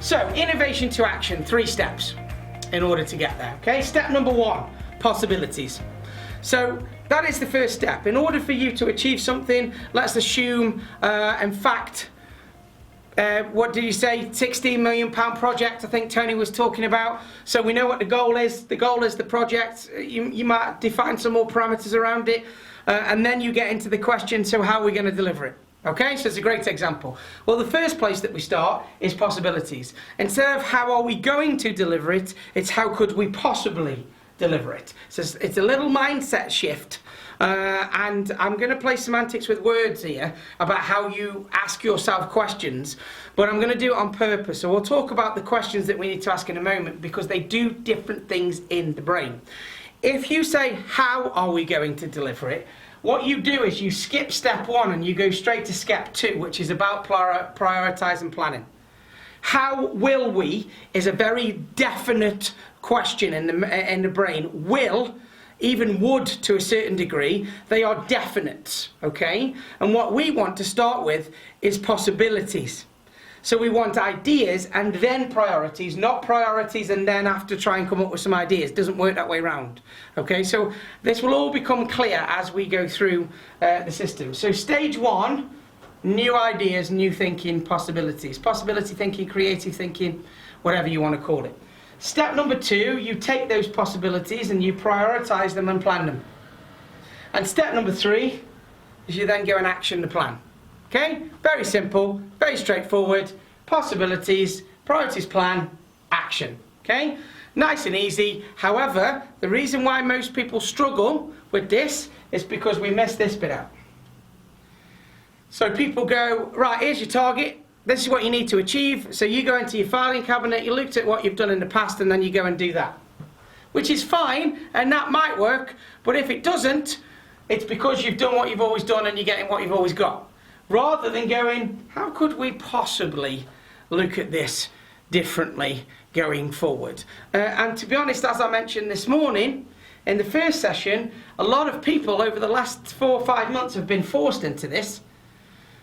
So, innovation to action, 3 steps in order to get there, okay? Step number 1, possibilities. So, that is the first step. In order for you to achieve something, let's assume, in fact, what did you say, £16 million project, I think Tony was talking about. So we know what the goal is. The goal is the project. You might define some more parameters around it, and then you get into the question, so how are we going to deliver it? Okay, so it's a great example. Well, the first place that we start is possibilities. Instead of how are we going to deliver it, it's how could we possibly deliver it. So it's a little mindset shift. And I'm going to play semantics with words here about how you ask yourself questions, but I'm going to do it on purpose. So we'll talk about the questions that we need to ask in a moment because they do different things in the brain. If you say, how are we going to deliver it? What you do is you skip step 1 and you go straight to step 2, which is about prioritise and planning. How will we is a very definite question in the brain. Will, even would to a certain degree, they are definite, okay? And what we want to start with is possibilities. So we want ideas and then priorities, not priorities and then have to try and come up with some ideas. It doesn't work that way round, okay? So this will all become clear as we go through the system. So stage 1, new ideas, new thinking, possibilities. Possibility thinking, creative thinking, whatever you want to call it. Step number 2, you take those possibilities and you prioritize them and plan them. And step number 3 is you then go and action the plan. Okay? Very simple, very straightforward. Possibilities, priorities, plan, action. Okay? Nice and easy. However, the reason why most people struggle with this is because we miss this bit out. So people go, right, here's your target. This is what you need to achieve. So you go into your filing cabinet, you looked at what you've done in the past, and then you go and do that. Which is fine, and that might work, but if it doesn't, it's because you've done what you've always done and you're getting what you've always got. Rather than going, how could we possibly look at this differently going forward? And to be honest, as I mentioned this morning, in the first session, a lot of people over the last 4 or 5 months have been forced into this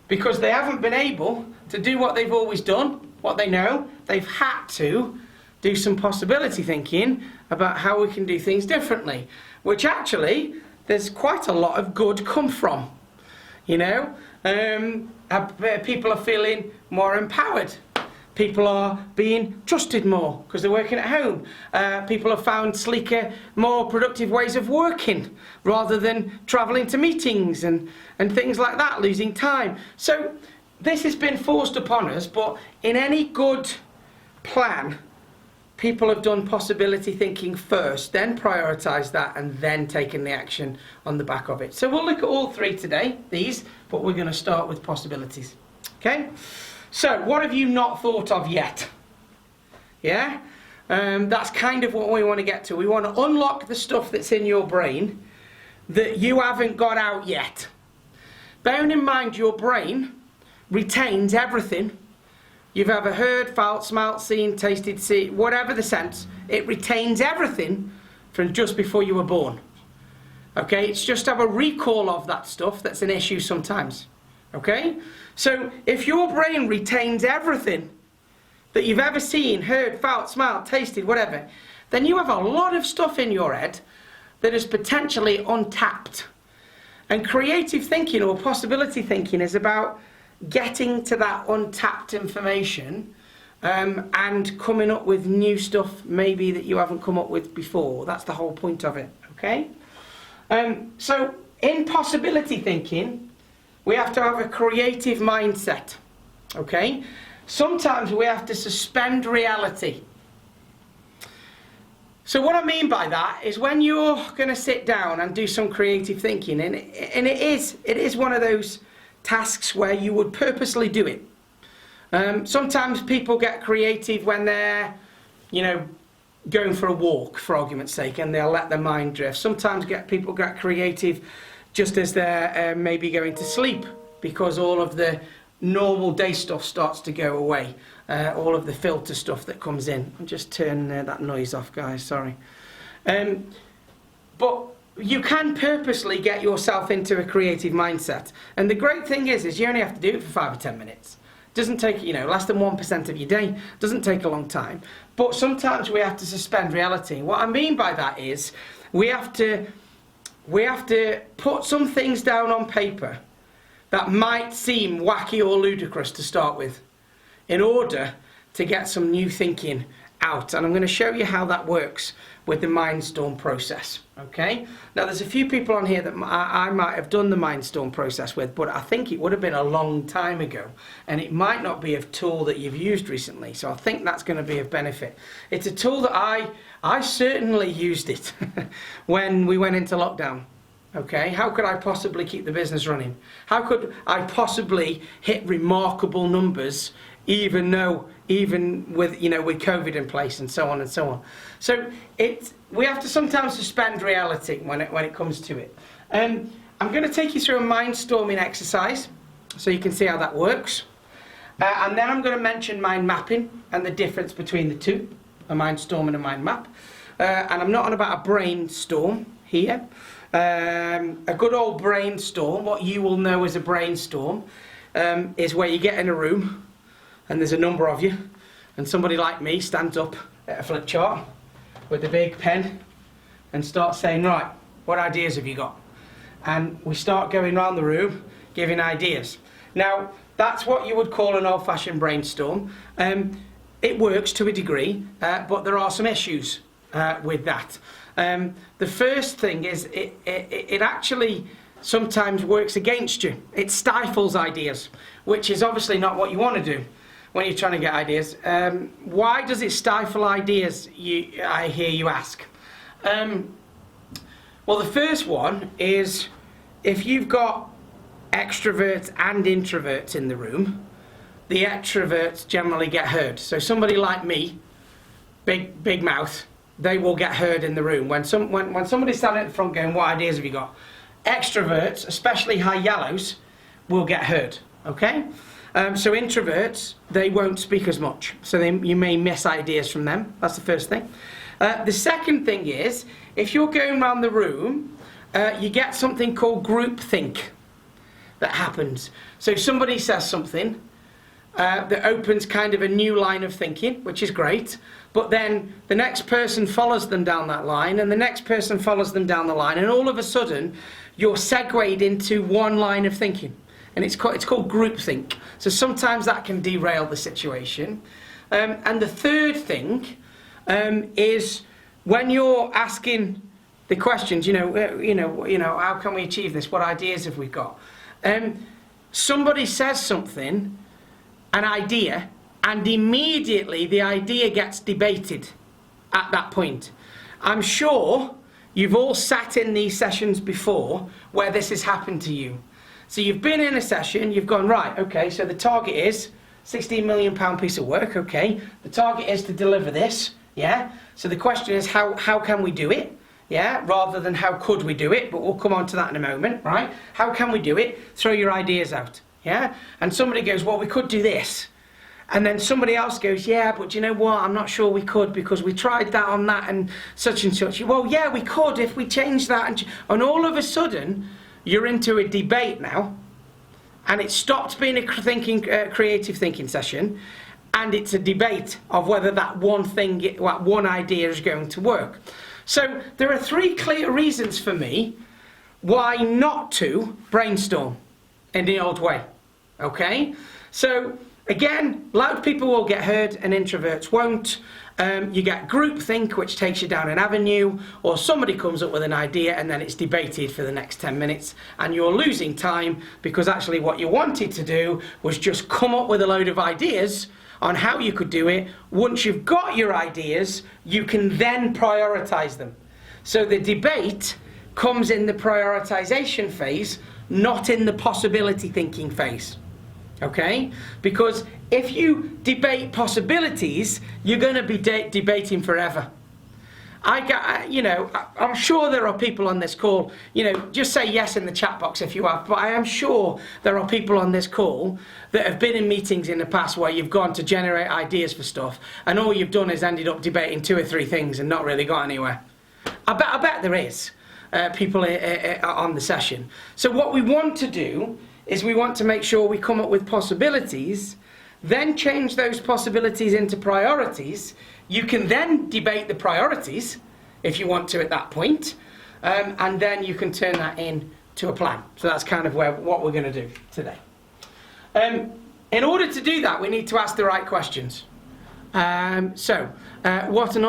because they haven't been able to do what they've always done, what they know. They've had to do some possibility thinking about how we can do things differently, which actually there's quite a lot of good come from, you know. People are feeling more empowered. People are being trusted more because they're working at home. People have found sleeker, more productive ways of working rather than travelling to meetings and things like that, losing time. So this has been forced upon us, but in any good plan, people have done possibility thinking first, then prioritised that, and then taken the action on the back of it. So we'll look at all 3 today, but we're going to start with possibilities. Okay? So, what have you not thought of yet? Yeah? That's kind of what we want to get to. We want to unlock the stuff that's in your brain that you haven't got out yet. Bearing in mind your brain retains everything you've ever heard, felt, smelt, seen, tasted, seen, whatever the sense, it retains everything from just before you were born. Okay, it's just to have a recall of that stuff that's an issue sometimes. Okay, so if your brain retains everything that you've ever seen, heard, felt, smelt, tasted, whatever, then you have a lot of stuff in your head that is potentially untapped. And creative thinking or possibility thinking is about getting to that untapped information and coming up with new stuff maybe that you haven't come up with before. That's the whole point of it, okay? So in possibility thinking, we have to have a creative mindset, okay? Sometimes we have to suspend reality. So what I mean by that is when you're going to sit down and do some creative thinking, and it is one of those tasks where you would purposely do it. Sometimes people get creative when they're, going for a walk, for argument's sake, and they'll let their mind drift. Sometimes people get creative just as they're maybe going to sleep, because all of the normal day stuff starts to go away. All of the filter stuff that comes in. I'll just turn that noise off, guys, sorry. But you can purposely get yourself into a creative mindset. And the great thing is you only have to do it for 5 or 10 minutes. Doesn't take, less than 1% of your day. Doesn't take a long time. But sometimes we have to suspend reality. What I mean by that is we have to put some things down on paper that might seem wacky or ludicrous to start with in order to get some new thinking out. And I'm going to show you how that works with the Mindstorm process. Okay? Now there's a few people on here that I might have done the Mindstorm process with, but I think it would have been a long time ago, and it might not be a tool that you've used recently, so I think that's going to be of benefit. It's a tool that I certainly used it when we went into lockdown. Okay, how could I possibly keep the business running? How could I possibly hit remarkable numbers even with with COVID in place and so on and so on? So we have to sometimes suspend reality when it comes to it. I'm going to take you through a mindstorming exercise so you can see how that works, and then I'm going to mention mind mapping and the difference between the two, a mindstorm and a mind map. And I'm not on about a brainstorm here. A good old brainstorm, what you will know as a brainstorm, is where you get in a room and there's a number of you, and somebody like me stands up at a flip chart with a big pen and starts saying, right, what ideas have you got? And we start going around the room giving ideas. Now that's what you would call an old-fashioned brainstorm. It works to a degree, but there are some issues with that. The first thing is it actually sometimes works against you. It stifles ideas, which is obviously not what you want to do when you're trying to get ideas. Why does it stifle ideas, I hear you ask? Well, the first one is if you've got extroverts and introverts in the room, the extroverts generally get heard. So somebody like me, big mouth, they will get heard in the room. When somebody's standing at the front going, what ideas have you got? Extroverts, especially high yellows, will get heard, okay? So introverts, they won't speak as much. So you may miss ideas from them. That's the first thing. The second thing is, if you're going around the room, you get something called groupthink that happens. So somebody says something that opens kind of a new line of thinking, which is great, but then the next person follows them down that line, and the next person follows them down the line, and all of a sudden you're segued into one line of thinking, and it's called groupthink. So sometimes that can derail the situation. And the third thing is when you're asking the questions, how can we achieve this? What ideas have we got? Somebody says something, an idea, and immediately the idea gets debated at that point. I'm sure you've all sat in these sessions before where this has happened to you. So you've been in a session, you've gone, right, okay, so the target is £16 million piece of work, okay. The target is to deliver this, yeah. So the question is, how can we do it? Yeah, rather than how could we do it, but we'll come on to that in a moment, right? How can we do it? Throw your ideas out, yeah? And somebody goes, well, we could do this. And then somebody else goes, yeah, but you know what? I'm not sure we could because we tried that on that and such and such. Well, yeah, we could if we changed that. And all of a sudden, you're into a debate now, and it stopped being a creative thinking session, and it's a debate of whether that one idea is going to work. So there are three clear reasons for me why not to brainstorm in the old way, okay? So again, loud people will get heard and introverts won't. You get groupthink, which takes you down an avenue, or somebody comes up with an idea and then it's debated for the next 10 minutes and you're losing time because actually what you wanted to do was just come up with a load of ideas on how you could do it. Once you've got your ideas, you can then prioritize them. So the debate comes in the prioritization phase, not in the possibility thinking phase. Okay? Because if you debate possibilities, you're going to be debating forever. I'm sure there are people on this call, just say yes in the chat box if you have, but I am sure there are people on this call that have been in meetings in the past where you've gone to generate ideas for stuff and all you've done is ended up debating 2 or 3 things and not really got anywhere. I bet there is people on the session. So what we want to do is we want to make sure we come up with possibilities then change those possibilities into priorities. You can then debate the priorities if you want to at that point, and then you can turn that into a plan. So that's kind of what we're going to do today. In order to do that, we need to ask the right questions. What an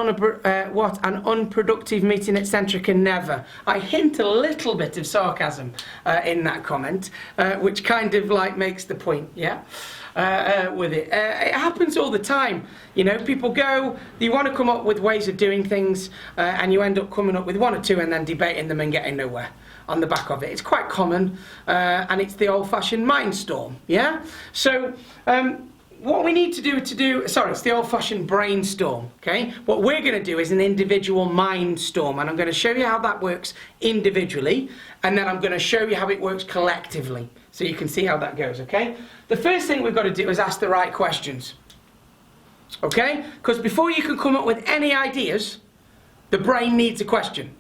unproductive meeting at Centrica, never. I hint a little bit of sarcasm in that comment, which kind of like makes the point, yeah? With it. It happens all the time. You know, people go, you want to come up with ways of doing things, and you end up coming up with one or two and then debating them and getting nowhere on the back of it. It's quite common, and it's the old-fashioned mind storm, yeah? So, what we need to do, it's the old-fashioned brainstorm, okay? What we're going to do is an individual mind storm, and I'm going to show you how that works individually, and then I'm going to show you how it works collectively, so you can see how that goes, okay? The first thing we've got to do is ask the right questions, okay? Because before you can come up with any ideas, the brain needs a question.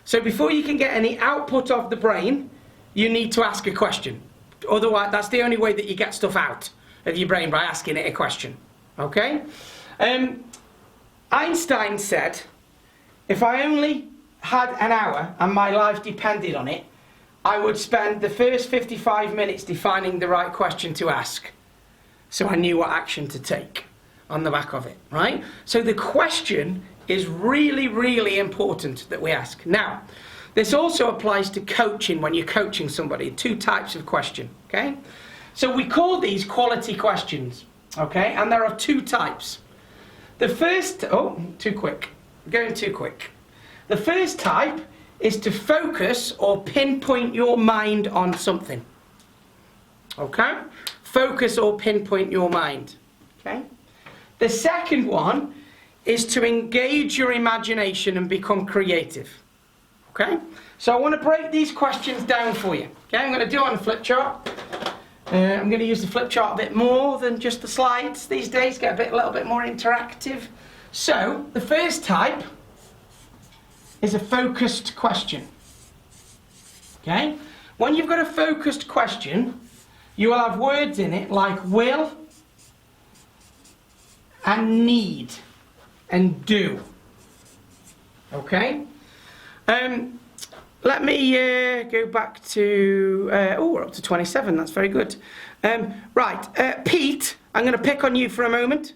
So before you can get any output of the brain, you need to ask a question. Otherwise, that's the only way that you get stuff out of your brain, by asking it a question, okay? Einstein said, if I only had an hour and my life depended on it, I would spend the first 55 minutes defining the right question to ask, so I knew what action to take on the back of it, right? So the question is really, really important that we ask. Now, this also applies to coaching when you're coaching somebody, 2 types of question, okay? So we call these quality questions, okay? And there are 2 types. The first, too quick, going too quick. The first type is to focus or pinpoint your mind on something, okay? Focus or pinpoint your mind, okay? The second one is to engage your imagination and become creative, okay? So I want to break these questions down for you, okay? I'm going to do it on a flip chart. I'm going to use the flip chart a bit more than just the slides these days, get a little bit more interactive. So, the first type is a focused question. Okay? When you've got a focused question, you will have words in it like will and need and do. Okay? Let me go back to, we're up to 27, that's very good. Right, Pete, I'm going to pick on you for a moment.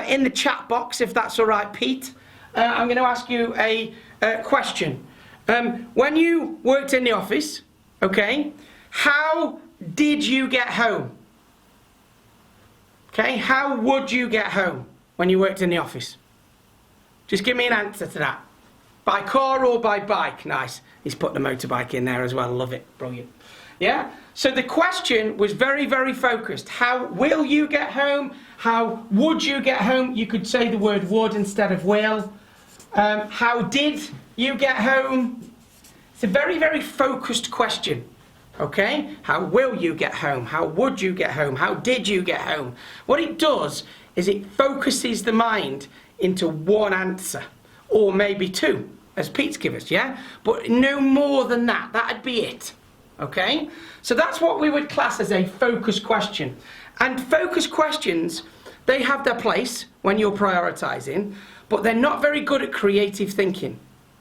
In the chat box, if that's all right, Pete, I'm going to ask you a question. When you worked in the office, okay, how did you get home? Okay, how would you get home when you worked in the office? Just give me an answer to that. By car or by bike? Nice. He's put the motorbike in there as well. Love it. Brilliant. Yeah? So the question was very, very focused. How will you get home? How would you get home? You could say the word would instead of will. How did you get home? It's a very, very focused question. Okay? How will you get home? How would you get home? How did you get home? What it does is it focuses the mind into one answer. Or maybe 2, as Pete's given us, yeah? But no more than that. That'd be it. Okay? So that's what we would class as a focused question. And focused questions, they have their place when you're prioritising, but they're not very good at creative thinking.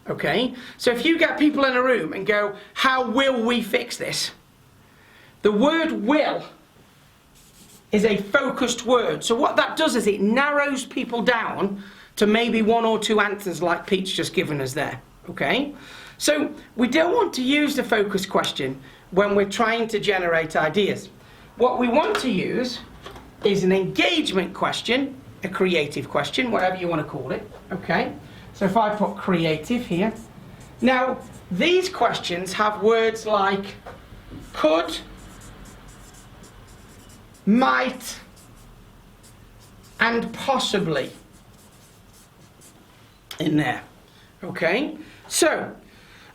Okay? So if you get people in a room and go, how will we fix this? The word will is a focused word. So what that does is it narrows people down to maybe 1 or 2 answers like Pete's just given us there, okay? So we don't want to use the focus question when we're trying to generate ideas. What we want to use is an engagement question, a creative question, whatever you want to call it, okay? So if I put creative here. Now, these questions have words like could, might, and possibly in there. Okay? So,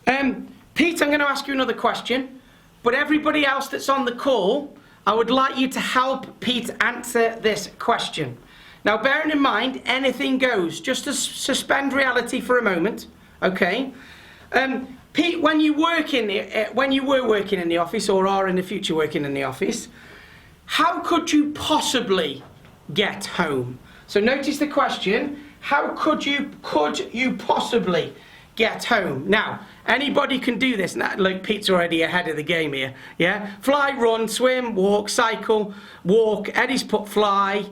Pete, I'm going to ask you another question, but everybody else that's on the call, I would like you to help Pete answer this question. Now, bearing in mind, anything goes, just to suspend reality for a moment, okay? Pete, when you were working in the office, or are in the future working in the office, how could you possibly get home? So notice the question, how could you possibly get home? Now, anybody can do this. Now, like Pete's already ahead of the game here. Yeah? Fly, run, swim, walk, cycle, walk. Eddie's put fly.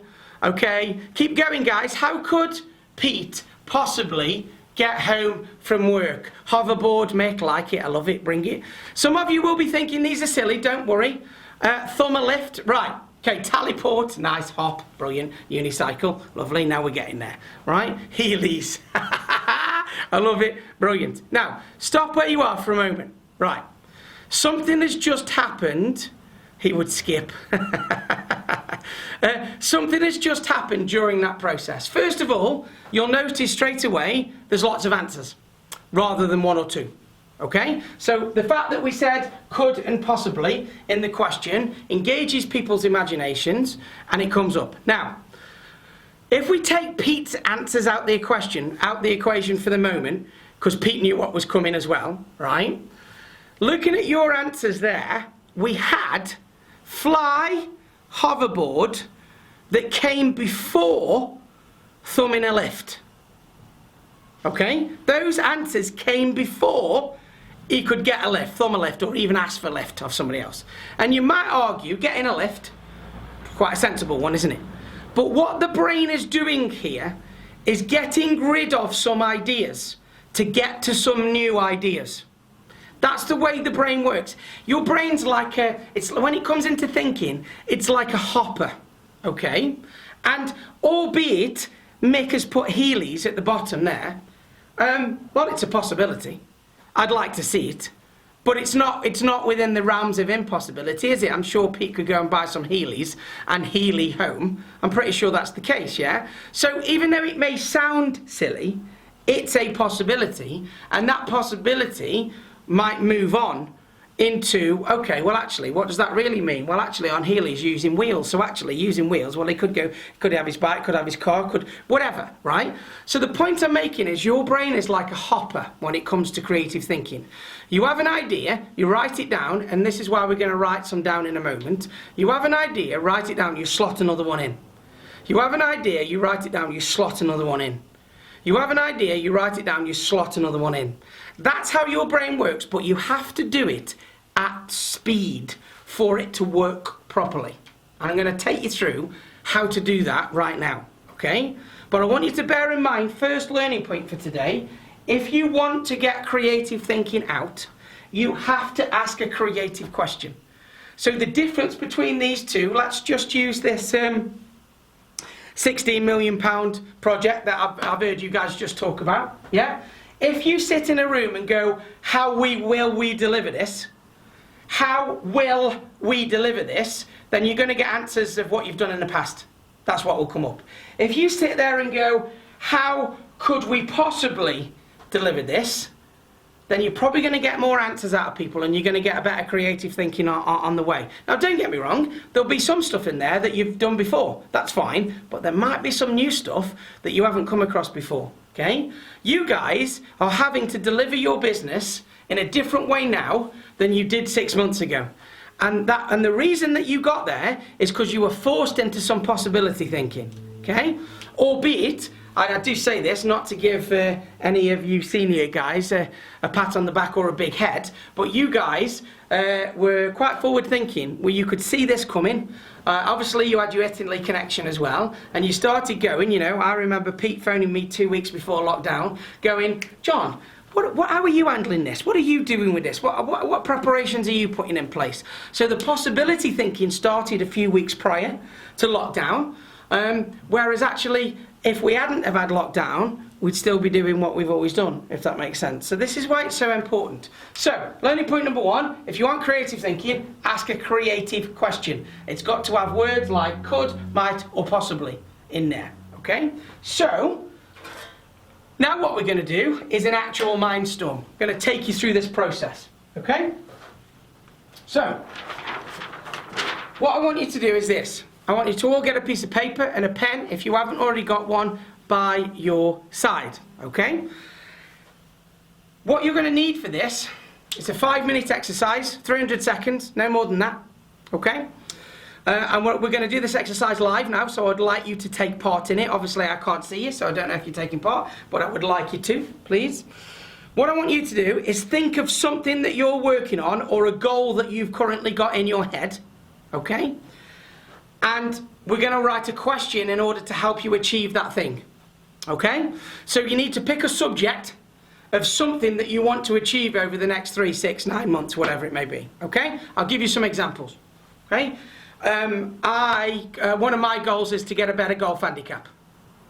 Okay? Keep going, guys. How could Pete possibly get home from work? Hoverboard, Mick, like it. I love it. Bring it. Some of you will be thinking these are silly. Don't worry. Thumb a lift. Right. Okay, Tallyport, nice, hop, brilliant, unicycle, lovely, now we're getting there, right? Heelys, I love it, brilliant. Now, stop where you are for a moment, right? Something has just happened, he would skip. Something has just happened during that process. First of all, you'll notice straight away there's lots of answers, rather than one or two. Okay, so the fact that we said could and possibly in the question engages people's imaginations and it comes up. Now, if we take Pete's answers out the equation for the moment, because Pete knew what was coming as well, right? Looking at your answers there, we had fly, hoverboard that came before thumb in a lift. Okay, those answers came before he could get a lift, thumb a lift, or even ask for a lift of somebody else. And you might argue getting a lift, quite a sensible one, isn't it? But what the brain is doing here is getting rid of some ideas to get to some new ideas. That's the way the brain works. Your brain's like when it comes into thinking, it's like a hopper, okay? And albeit Mick has put Heelys at the bottom there, well, it's a possibility. I'd like to see it, but it's not within the realms of impossibility, is it? I'm sure Pete could go and buy some Heelys and Heely home. I'm pretty sure that's the case, yeah? So even though it may sound silly, it's a possibility, and that possibility might move on into, okay, well actually, what does that really mean? Well actually on Heelys using wheels, so actually using wheels, well he could have his bike, could have his car, could, whatever, right? So the point I'm making is your brain is like a hopper when it comes to creative thinking. You have an idea, you write it down, and this is why we're going to write some down in a moment. You have an idea, write it down, you slot another one in. You have an idea, you write it down, you slot another one in. You have an idea, you write it down, you slot another one in. That's how your brain works, but you have to do it at speed for it to work properly. And I'm going to take you through how to do that right now, okay? But I want you to bear in mind, first learning point for today, if you want to get creative thinking out, you have to ask a creative question. So the difference between these two, let's just use this £16 million project that I've heard you guys just talk about, yeah? If you sit in a room and go, how will we deliver this? How will we deliver this? Then you're going to get answers of what you've done in the past. That's what will come up. If you sit there and go, how could we possibly deliver this? Then you're probably going to get more answers out of people and you're going to get a better creative thinking on the way. Now don't get me wrong, there'll be some stuff in there that you've done before. That's fine. But there might be some new stuff that you haven't come across before. Okay? You guys are having to deliver your business in a different way now than you did 6 months ago. And the reason that you got there is because you were forced into some possibility thinking. Okay? Albeit, I do say this not to give any of you senior guys a pat on the back or a big head, but you guys were quite forward thinking where you could see this coming. Obviously you had your Italy connection as well, and you started going, you know, I remember Pete phoning me 2 weeks before lockdown going, John, how are you handling this? What are you doing with this? What preparations are you putting in place? So the possibility thinking started a few weeks prior to lockdown, whereas actually if we hadn't have had lockdown, we'd still be doing what we've always done, if that makes sense. So this is why it's so important. So, learning point number 1, if you want creative thinking, ask a creative question. It's got to have words like could, might, or possibly in there, okay? So, now what we're going to do is an actual mindstorm. I'm going to take you through this process, okay? So, what I want you to do is this. I want you to all get a piece of paper and a pen, if you haven't already got one, by your side, okay? What you're going to need for this is a 5-minute exercise, 300 seconds, no more than that, okay? And we're going to do this exercise live now, so I'd like you to take part in it. Obviously, I can't see you, so I don't know if you're taking part, but I would like you to, please. What I want you to do is think of something that you're working on or a goal that you've currently got in your head, okay? And we're going to write a question in order to help you achieve that thing, okay? So you need to pick a subject of something that you want to achieve over the next 3, 6, 9 months, whatever it may be, okay? I'll give you some examples, okay? One of my goals is to get a better golf handicap.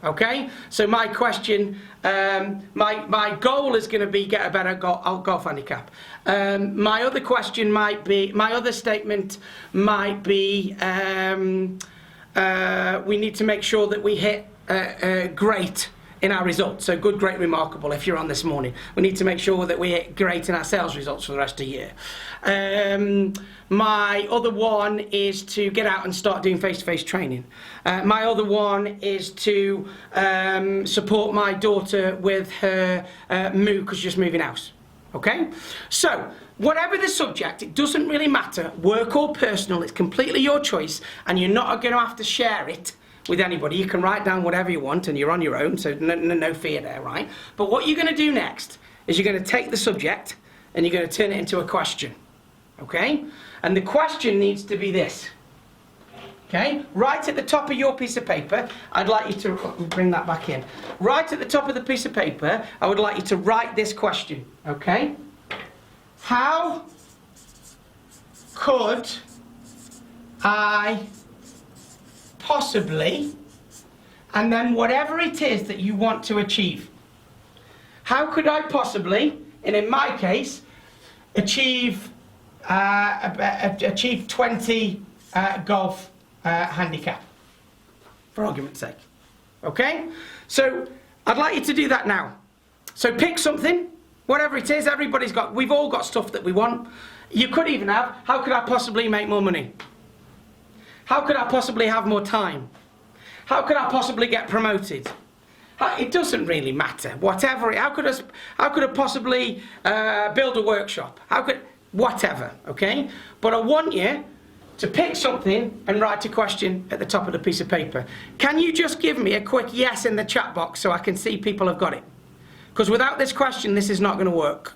Okay, so my question, my goal is going to be get a better golf handicap. My other question might be, my other statement might be, we need to make sure that we hit great in our results. So good, great, remarkable. If you're on this morning, we need to make sure that we hit great in our sales results for the rest of the year. My other one is to get out and start doing face-to-face training. My other one is to support my daughter with her move because she's just moving house. Okay? So, whatever the subject, it doesn't really matter, work or personal, it's completely your choice, and you're not going to have to share it with anybody. You can write down whatever you want and you're on your own, so no fear there, right? But what you're going to do next is you're going to take the subject and you're going to turn it into a question, okay? And the question needs to be this, okay? Right at the top of your piece of paper, I'd like you to bring that back in. Right at the top of the piece of paper, I would like you to write this question, okay? How could I possibly, and then whatever it is that you want to achieve. How could I possibly, and in my case, achieve 20 golf handicap, for argument's sake. Okay? So, I'd like you to do that now. So pick something, whatever it is, we've all got stuff that we want. You could even have, how could I possibly make more money? How could I possibly have more time? How could I possibly get promoted? It doesn't really matter. Whatever. How could I possibly build a workshop? Whatever. Okay. But I want you to pick something and write a question at the top of the piece of paper. Can you just give me a quick yes in the chat box so I can see people have got it? Because without this question, this is not going to work.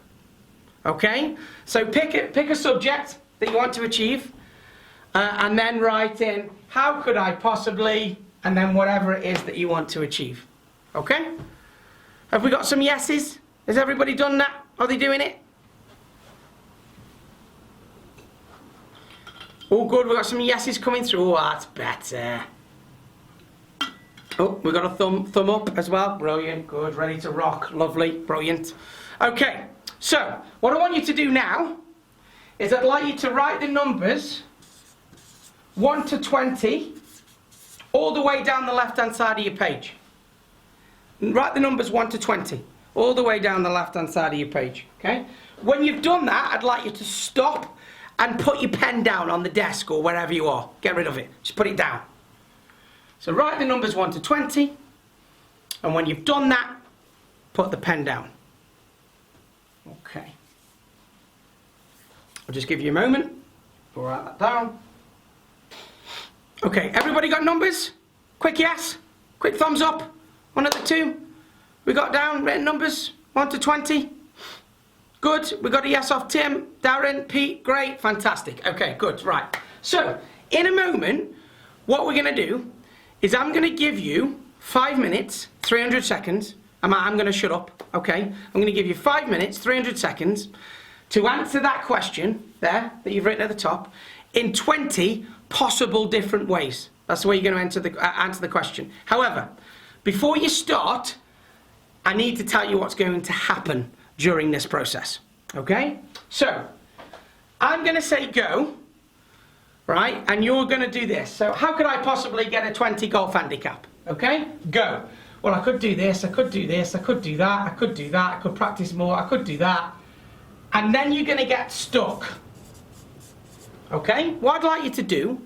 Okay. So pick a subject that you want to achieve. And then write in, how could I possibly, and then whatever it is that you want to achieve. Okay? Have we got some yeses? Has everybody done that? Are they doing it? Oh, good. We've got some yeses coming through. Oh, that's better. Oh, we've got a thumb up as well. Brilliant. Good. Ready to rock. Lovely. Brilliant. Okay. So, what I want you to do now is I'd like you to write the numbers 1 to 20, all the way down the left-hand side of your page. Write the numbers 1 to 20, all the way down the left-hand side of your page, okay? When you've done that, I'd like you to stop and put your pen down on the desk or wherever you are. Get rid of it. Just put it down. So write the numbers 1 to 20, and when you've done that, put the pen down. Okay. I'll just give you a moment. We'll write that down. Okay, everybody got numbers? Quick yes? Quick thumbs up? One of the two? We got down written numbers? 1 to 20? Good. We got a yes off Tim, Darren, Pete. Great. Fantastic. Okay, good. Right. So, in a moment, what we're going to do is I'm going to give you 5 minutes, 300 seconds. I'm going to shut up. Okay? I'm going to give you 5 minutes, 300 seconds to answer that question there that you've written at the top in 20 possible different ways. That's the way you're going to answer the question. However, before you start, I need to tell you what's going to happen during this process. Okay? So, I'm going to say go, right? And you're going to do this. So, how could I possibly get a 20 golf handicap? Okay? Go. Well, I could do this, I could do this, I could do that, I could do that, I could practice more, I could do that. And then you're going to get stuck. Okay, what I'd like you to do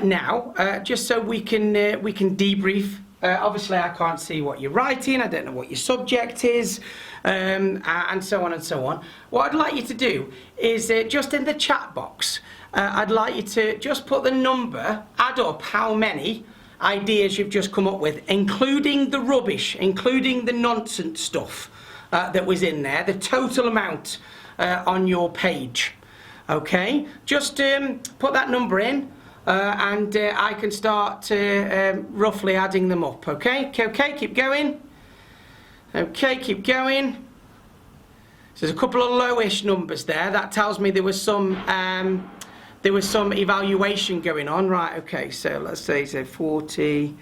now, just so we can debrief. Obviously, I can't see what you're writing. I don't know what your subject is, and so on and so on. What I'd like you to do is just in the chat box. I'd like you to just put the number add up how many ideas you've just come up with, including the rubbish, including the nonsense stuff that was in there, the total amount on your page. Okay, just put that number in and I can start roughly adding them up. Okay, keep going. Okay, keep going. So there's a couple of lowish numbers there. That tells me there was some evaluation going on. Right, okay, so let's say 40,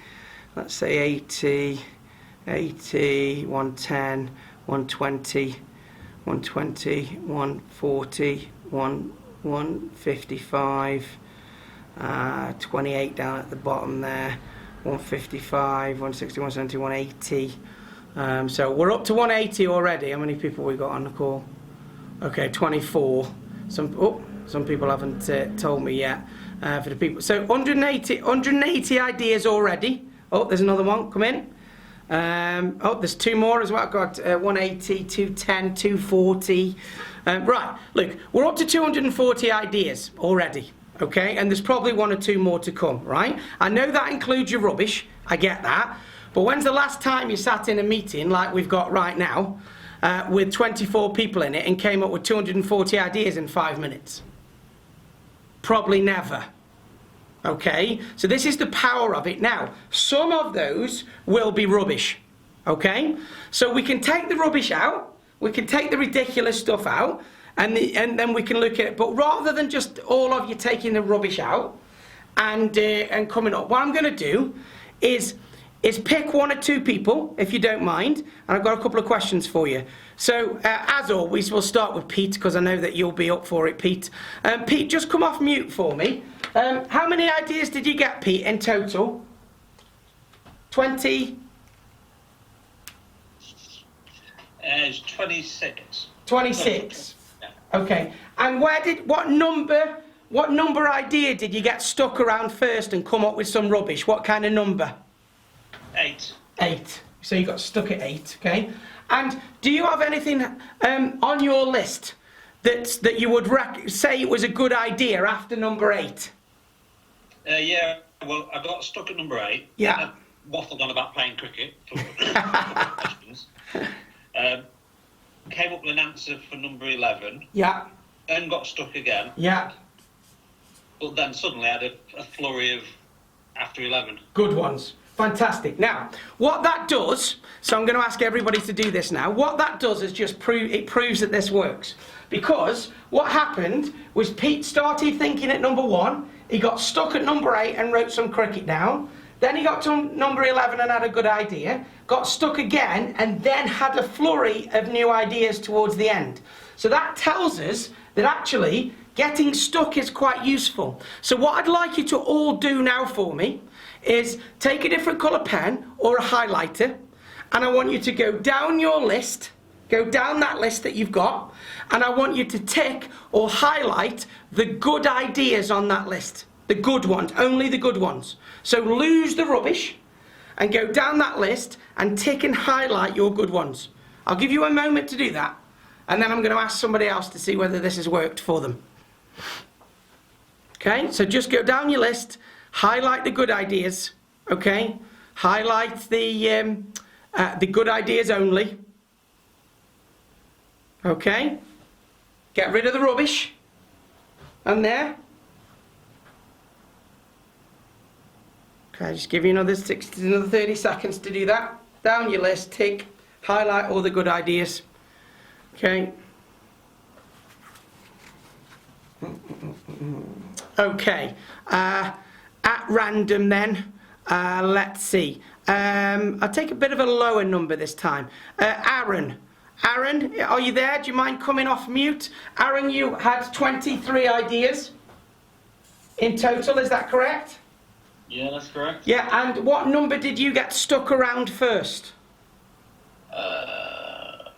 let's say 80, 110, 120, 140, 155, 28 down at the bottom there, 155, 160, 170, 180. So we're up to 180 already. How many people we got on the call? Okay, 24. Some people haven't told me yet. For the people, so 180 ideas already. Oh, there's another one. Come in. Oh, there's two more as well. I've got 180, 210, 240. Right, look, we're up to 240 ideas already. Okay, and there's probably one or two more to come. Right? I know that includes your rubbish. I get that. But when's the last time you sat in a meeting like we've got right now with 24 people in it and came up with 240 ideas in 5 minutes? Probably never. Okay, so this is the power of it. Now, some of those will be rubbish. Okay, so we can take the rubbish out, we can take the ridiculous stuff out, and then we can look at it. But rather than just all of you taking the rubbish out and coming up, what I'm going to do is pick one or two people, if you don't mind, and I've got a couple of questions for you. So, as always, we'll start with Pete, because I know that you'll be up for it, Pete. Pete, just come off mute for me. How many ideas did you get, Pete, in total? 20? It's 26. 26. Okay. And what number idea did you get stuck around first and come up with some rubbish? What kind of number? 8. 8. So you got stuck at 8, okay? And do you have anything on your list that you would say it was a good idea after number 8? Yeah, well, I got stuck at number 8. Yeah. I waffled on about playing cricket for a couple of questions. Came up with an answer for number 11. Yeah. Then got stuck again. Yeah. But then suddenly I had a flurry of after 11. Good ones. Fantastic. Now, what that does, so I'm going to ask everybody to do this now. What that does is just proves that this works. Because what happened was Pete started thinking at number 1, he got stuck at number 8 and wrote some cricket down. Then he got to number 11 and had a good idea, got stuck again, and then had a flurry of new ideas towards the end. So that tells us that actually getting stuck is quite useful. So what I'd like you to all do now for me is take a different colour pen or a highlighter, and I want you to go down your list, go down that list that you've got, and I want you to tick or highlight the good ideas on that list. The good ones, only the good ones. So lose the rubbish and go down that list and tick and highlight your good ones. I'll give you a moment to do that, and then I'm going to ask somebody else to see whether this has worked for them. Okay, so just go down your list, highlight the good ideas, okay? Highlight the good ideas only. Okay? Get rid of the rubbish. And there. Okay, just give you another 30 seconds to do that. Down your list, tick, highlight all the good ideas. Okay. Okay. At random then, let's see. I'll take a bit of a lower number this time. Aaron, are you there? Do you mind coming off mute? Aaron, you had 23 ideas in total, is that correct? Yeah, that's correct. Yeah, and what number did you get stuck around first? I've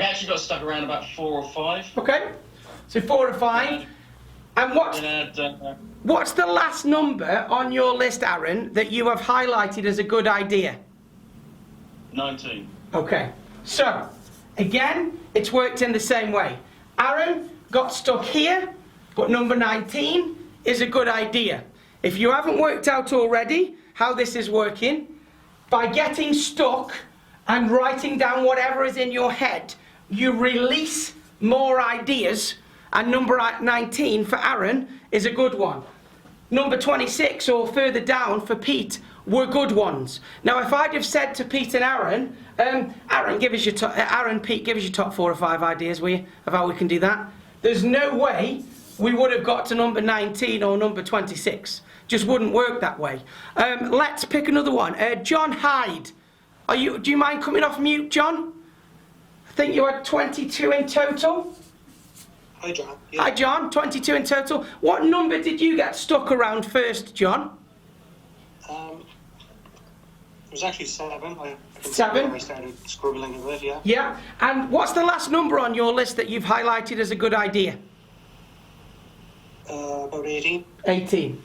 actually got stuck around about 4 or 5. Okay, so 4 or 5. And what's the last number on your list, Aaron, that you have highlighted as a good idea? 19. Okay, so again, it's worked in the same way. Aaron got stuck here, but number 19 is a good idea. If you haven't worked out already how this is working, by getting stuck and writing down whatever is in your head, you release more ideas, and number 19 for Aaron is a good one. Number 26 or further down for Pete were good ones. Now, if I'd have said to Pete and Aaron, Pete, give us your top 4 or 5 ideas, will you, of how we can do that? There's no way we would have got to number 19 or number 26. Just wouldn't work that way. Let's pick another one. John Hyde. Do you mind coming off mute, John? I think you had 22 in total. Hi, John. Yeah. Hi, John. 22 in total. What number did you get stuck around first, John? It was actually 7. I 7? I started scribbling a bit, yeah. Yeah. And what's the last number on your list that you've highlighted as a good idea? About 18. 18.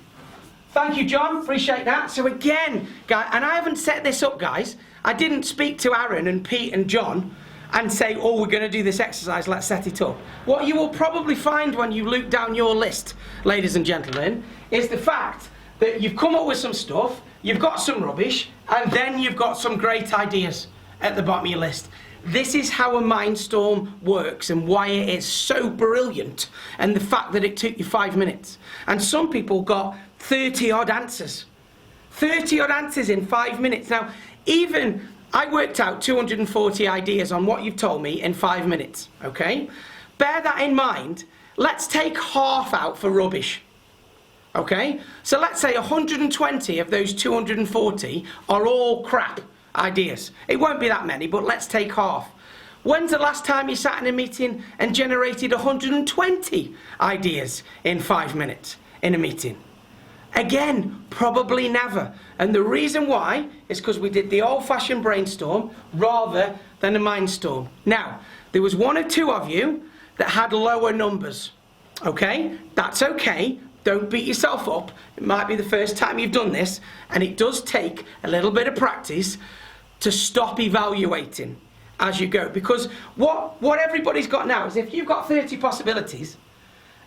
Thank you, John. Appreciate that. So again, guys, and I haven't set this up, guys. I didn't speak to Aaron and Pete and John and say, oh, we're going to do this exercise, let's set it up. What you will probably find when you look down your list, ladies and gentlemen, is the fact that you've come up with some stuff, you've got some rubbish, and then you've got some great ideas at the bottom of your list. This is how a Mindstorm works and why it is so brilliant, and the fact that it took you 5 minutes. And some people got 30 odd answers. 30 odd answers in 5 minutes. Now, even I worked out 240 ideas on what you've told me in 5 minutes, okay? Bear that in mind. Let's take half out for rubbish, okay? So let's say 120 of those 240 are all crap ideas. It won't be that many, but let's take half. When's the last time you sat in a meeting and generated 120 ideas in 5 minutes in a meeting? Again, probably never. And the reason why is because we did the old-fashioned brainstorm rather than a Mindstorm. Now, there was 1 or 2 of you that had lower numbers. Okay? That's okay. Don't beat yourself up. It might be the first time you've done this, and it does take a little bit of practice to stop evaluating as you go. Because what everybody's got now is if you've got 30 possibilities,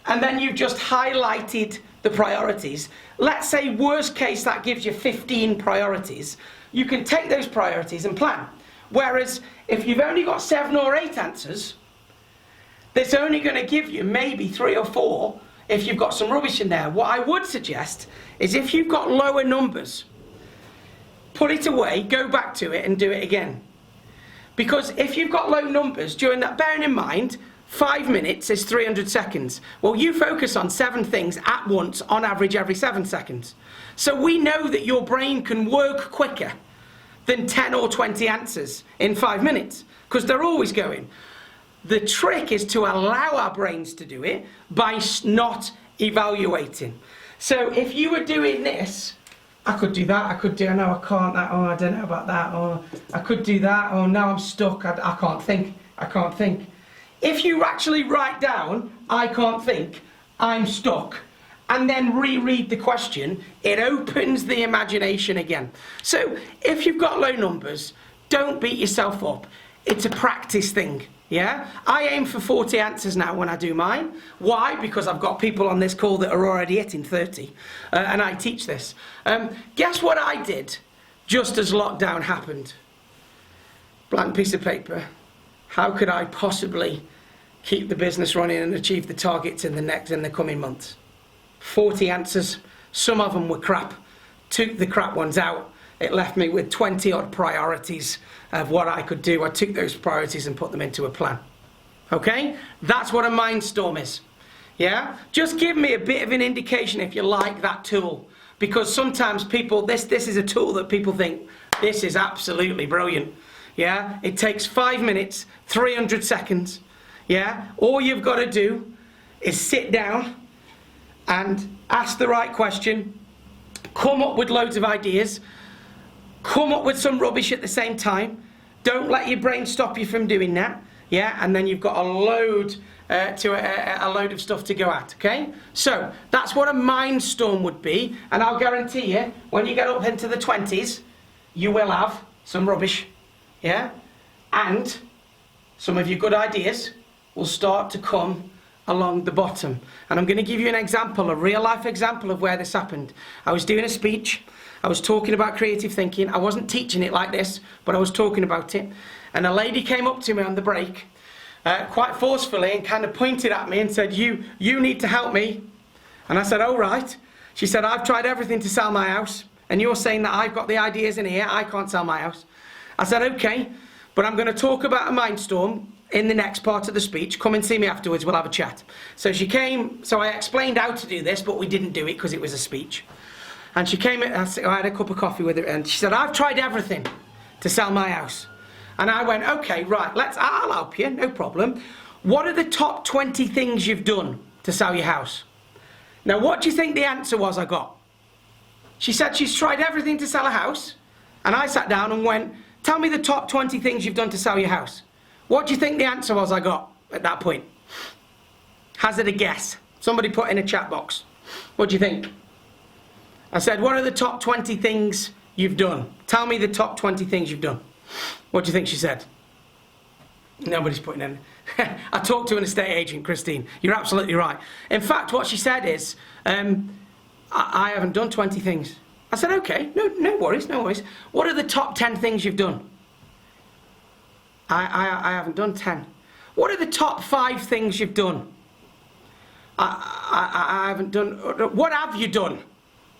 and then you've just highlighted the priorities, let's say worst case that gives you 15 priorities, you can take those priorities and plan. Whereas if you've only got 7 or 8 answers, that's only going to give you maybe 3 or 4 if you've got some rubbish in there. What I would suggest is if you've got lower numbers, put it away, go back to it and do it again. Because if you've got low numbers during that, bearing in mind 5 minutes is 300 seconds. Well, you focus on 7 things at once, on average every 7 seconds. So we know that your brain can work quicker than 10 or 20 answers in 5 minutes, because they're always going. The trick is to allow our brains to do it by not evaluating. So if you were doing this, I could do that, I could do, no, I can't, that, oh, I don't know about that, or I could do that, oh, now I'm stuck, I can't think. If you actually write down, I can't think, I'm stuck, and then reread the question, it opens the imagination again. So if you've got low numbers, don't beat yourself up. It's a practice thing, yeah? I aim for 40 answers now when I do mine. Why? Because I've got people on this call that are already hitting 30, and I teach this. Guess what I did just as lockdown happened? Blank piece of paper. How could I possibly keep the business running and achieve the targets in the coming months? 40 answers. Some of them were crap. Took the crap ones out. It left me with 20 odd priorities of what I could do. I took those priorities and put them into a plan. Okay? That's what a Mindstorm is. Yeah? Just give me a bit of an indication if you like that tool. Because sometimes people, this is a tool that people think, this is absolutely brilliant. Yeah, it takes 5 minutes, 300 seconds. Yeah, all you've got to do is sit down and ask the right question, come up with loads of ideas, come up with some rubbish at the same time. Don't let your brain stop you from doing that. Yeah, and then you've got a load a load of stuff to go at. Okay, so that's what a Mindstorm would be, and I'll guarantee you, when you get up into the 20s, you will have some rubbish. Yeah, and some of your good ideas will start to come along the bottom. And I'm going to give you an example, a real life example of where this happened. I was doing a speech. I was talking about creative thinking. I wasn't teaching it like this, but I was talking about it. And a lady came up to me on the break, quite forcefully, and kind of pointed at me and said, you need to help me. And I said, oh, right. She said, I've tried everything to sell my house, and you're saying that I've got the ideas in here, I can't sell my house. I said, okay, but I'm going to talk about a Mindstorm in the next part of the speech. Come and see me afterwards, we'll have a chat. So she came, so I explained how to do this, but we didn't do it because it was a speech. And she came, I had a cup of coffee with her, and she said, I've tried everything to sell my house. And I went, okay, right, I'll help you, no problem. What are the top 20 things you've done to sell your house? Now, what do you think the answer was I got? She said she's tried everything to sell a house, and I sat down and went, tell me the top 20 things you've done to sell your house. What do you think the answer was I got at that point? Hazard a guess. Somebody put in a chat box. What do you think? I said, what are the top 20 things you've done? Tell me the top 20 things you've done. What do you think she said? Nobody's putting in. I talked to an estate agent, Christine. You're absolutely right. In fact, what she said is, I haven't done 20 things. I said, okay, no worries, no worries. What are the top 10 things you've done? I haven't done 10. What are the top 5 things you've done? I haven't done. What have you done?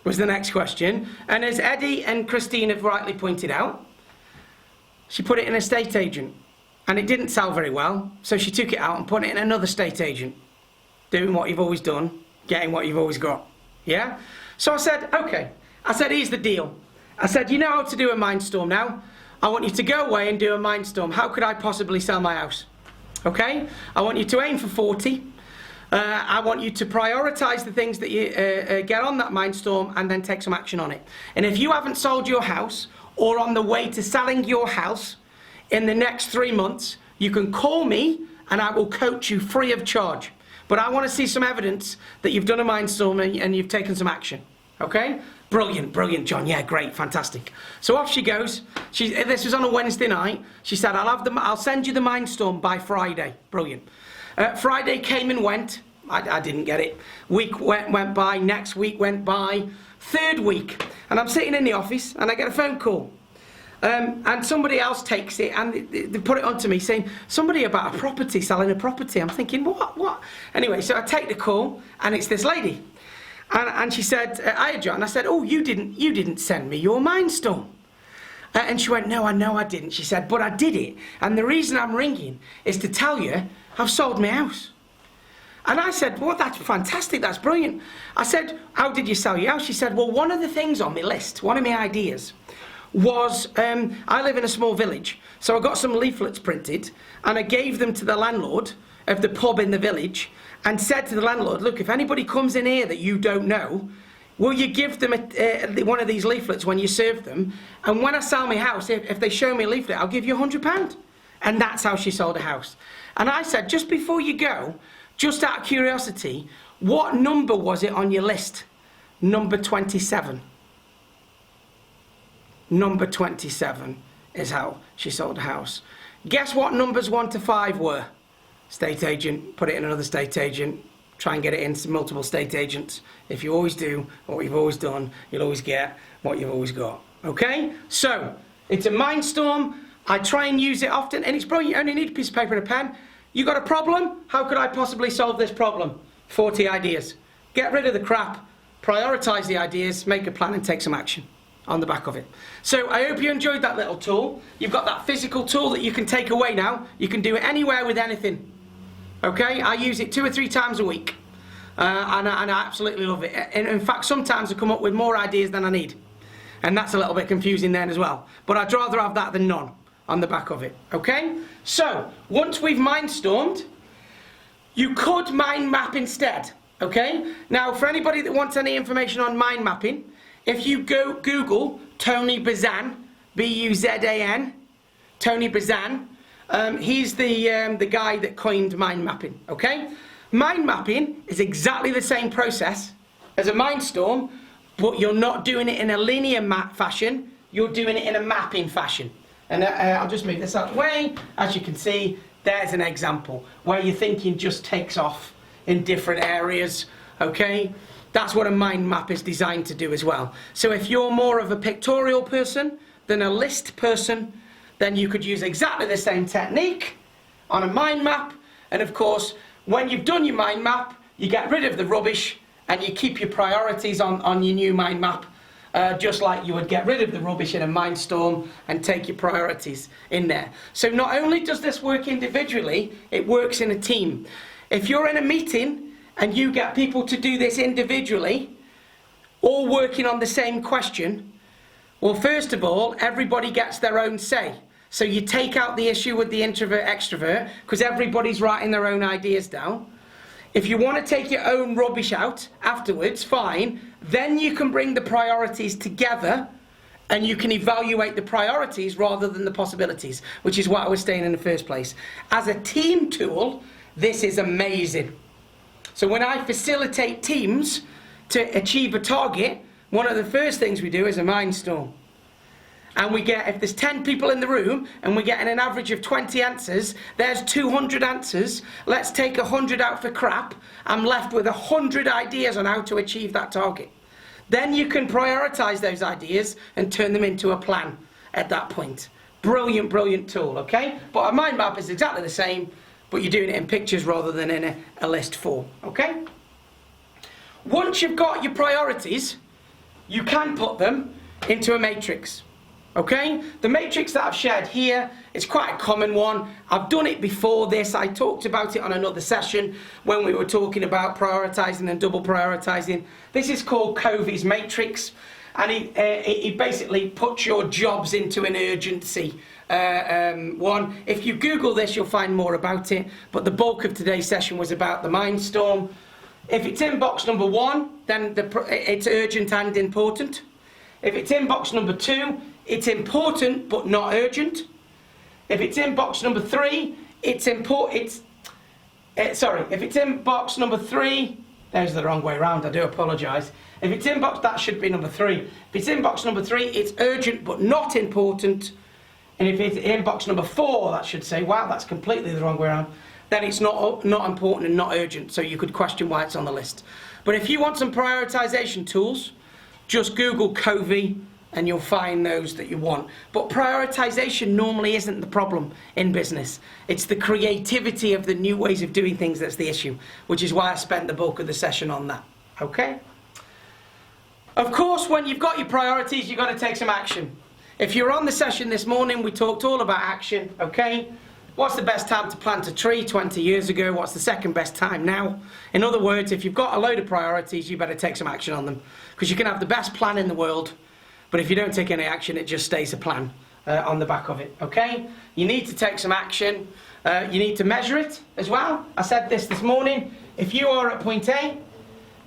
Was the next question. And as Eddie and Christine have rightly pointed out, she put it in a estate agent. And it didn't sell very well, so she took it out and put it in another estate agent. Doing what you've always done, getting what you've always got. Yeah? So I said, okay. I said, here's the deal. I said, you know how to do a Mindstorm now? I want you to go away and do a Mindstorm. How could I possibly sell my house? Okay? I want you to aim for 40. I want you to prioritise the things that you get on that Mindstorm and then take some action on it. And if you haven't sold your house or on the way to selling your house in the next 3 months, you can call me and I will coach you free of charge. But I want to see some evidence that you've done a Mindstorm and you've taken some action. Okay? Brilliant, brilliant, John. Yeah, great, fantastic. So off she goes. This was on a Wednesday night. She said, I'll send you the Mindstorm by Friday. Brilliant. Friday came and went. I didn't get it. Week went by. Next week went by. 3rd week. And I'm sitting in the office and I get a phone call. And somebody else takes it and they put it onto me saying, somebody about a property, selling a property. I'm thinking, what? Anyway, so I take the call and it's this lady. And she said, hiya, John. I said, oh, you didn't send me your Mindstorm. And she went, no, I didn't. She said, but I did it. And the reason I'm ringing is to tell you I've sold my house. And I said, well, that's fantastic. That's brilliant. I said, how did you sell your house? She said, well, one of the things on my list, one of my ideas was, I live in a small village. So I got some leaflets printed and I gave them to the landlord of the pub in the village and said to the landlord, look, if anybody comes in here that you don't know, will you give them one of these leaflets when you serve them? And when I sell my house, if they show me a leaflet, I'll give you £100. And that's how she sold a house. And I said, just before you go, just out of curiosity, what number was it on your list? Number 27. Number 27 is how she sold a house. Guess what numbers 1 to 5 were? Estate agent, put it in another estate agent, try and get it into multiple estate agents. If you always do what you've always done, you'll always get what you've always got. Okay? So, it's a Mindstorm. I try and use it often, and it's brilliant. You only need a piece of paper and a pen. You got a problem? How could I possibly solve this problem? 40 ideas. Get rid of the crap, prioritise the ideas, make a plan and take some action on the back of it. So I hope you enjoyed that little tool. You've got that physical tool that you can take away now. You can do it anywhere with anything. Okay? I use it 2 or 3 times a week. And I absolutely love it. And in fact, sometimes I come up with more ideas than I need. And that's a little bit confusing then as well. But I'd rather have that than none on the back of it. Okay? So, once we've Mindstormed, you could mind map instead. Okay? Now, for anybody that wants any information on mind mapping, if you go Google Tony Buzan, B-U-Z-A-N, Tony Buzan, he's the guy that coined mind mapping. Okay? Mind mapping is exactly the same process as a Mindstorm, but you're not doing it in a linear map fashion, you're doing it in a mapping fashion. And I'll just move this out of the way. As you can see, there's an example where your thinking just takes off in different areas, okay? That's what a mind map is designed to do as well. So if you're more of a pictorial person than a list person, then you could use exactly the same technique on a mind map. And of course, when you've done your mind map, you get rid of the rubbish and you keep your priorities on your new mind map, just like you would get rid of the rubbish in a Mindstorm and take your priorities in there. So not only does this work individually, it works in a team. If you're in a meeting and you get people to do this individually, all working on the same question, well, first of all, everybody gets their own say. So you take out the issue with the introvert-extrovert, because everybody's writing their own ideas down. If you want to take your own rubbish out afterwards, fine. Then you can bring the priorities together and you can evaluate the priorities rather than the possibilities, which is what I was saying in the first place. As a team tool, this is amazing. So when I facilitate teams to achieve a target, one of the first things we do is a Mindstorm. And we get, if there's 10 people in the room and we're getting an average of 20 answers, there's 200 answers. Let's take 100 out for crap. I'm left with 100 ideas on how to achieve that target. Then you can prioritize those ideas and turn them into a plan at that point. Brilliant, brilliant tool, okay? But a mind map is exactly the same, but you're doing it in pictures rather than in a list form, okay? Once you've got your priorities, you can put them into a matrix. Okay, the matrix that I've shared here is quite a common one. I've done it before this. I talked about it on another session when we were talking about prioritizing and double prioritizing. This is called Covey's matrix, and it basically puts your jobs into an urgency one. If you Google this, you'll find more about it, but the bulk of today's session was about the Mindstorm. If it's in box number 1, then it's urgent and important. If it's in box number 2, it's important but not urgent. If it's in box number 3, it's important. If it's in box number 3, there's the wrong way around. I do apologise. If it's in box, that should be number 3. If it's in box number 3, it's urgent but not important. And if it's in box number 4, that should say, wow, that's completely the wrong way around. Then it's not important and not urgent. So you could question why it's on the list. But if you want some prioritization tools, just Google Covey and you'll find those that you want. But prioritization normally isn't the problem in business. It's the creativity of the new ways of doing things that's the issue, which is why I spent the bulk of the session on that. Okay? Of course, when you've got your priorities, you've got to take some action. If you're on the session this morning, we talked all about action, okay? What's the best time to plant a tree 20 years ago? What's the second best time now? In other words, if you've got a load of priorities, you better take some action on them. Because you can have the best plan in the world, but if you don't take any action, it just stays a plan on the back of it, okay? You need to take some action. You need to measure it as well. I said this morning. If you are at point A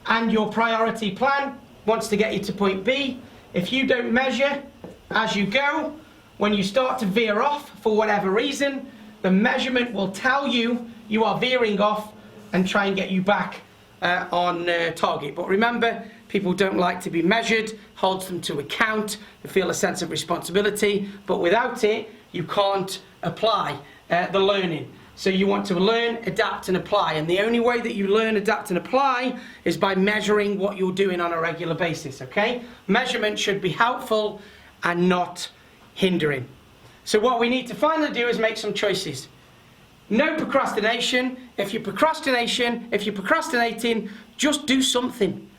and your priority plan wants to get you to point B, if you don't measure as you go, when you start to veer off for whatever reason, the measurement will tell you you are veering off and try and get you back on target. But remember, people don't like to be measured, holds them to account, they feel a sense of responsibility, but without it, you can't apply the learning. So you want to learn, adapt and apply, and the only way that you learn, adapt and apply is by measuring what you're doing on a regular basis, okay? Measurement should be helpful and not hindering. So what we need to finally do is make some choices. No procrastination. If you're procrastinating, just do something.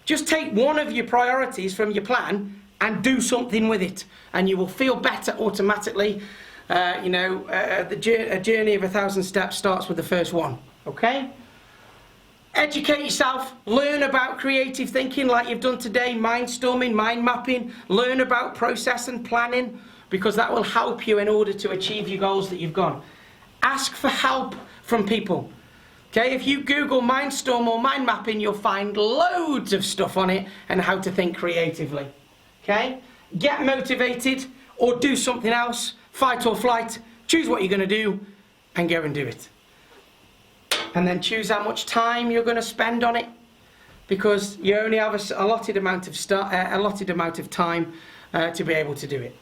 Just take one of your priorities from your plan and do something with it, and you will feel better automatically. A journey of 1,000 steps starts with the first one, okay? Educate yourself, learn about creative thinking like you've done today, mindstorming, mind mapping, learn about process and planning, because that will help you in order to achieve your goals that you've got. Ask for help from people. Okay, if you Google Mindstorm or mind mapping, you'll find loads of stuff on it and how to think creatively. Okay, get motivated or do something else, fight or flight, choose what you're going to do and go and do it. And then choose how much time you're going to spend on it, because you only have a allotted amount of time to be able to do it.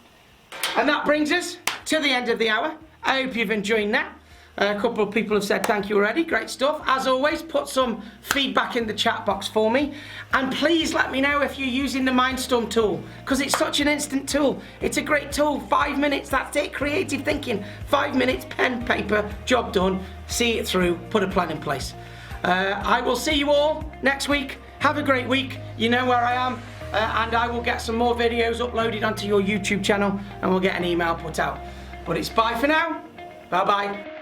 And that brings us to the end of the hour. I hope you've enjoyed that. A couple of people have said thank you already. Great stuff. As always, put some feedback in the chat box for me. And please let me know if you're using the Mindstorm tool, because it's such an instant tool. It's a great tool. 5 minutes, that's it. Creative thinking. 5 minutes, pen, paper, job done. See it through, put a plan in place. I will see you all next week. Have a great week. You know where I am. And I will get some more videos uploaded onto your YouTube channel, and we'll get an email put out. But it's bye for now. Bye-bye.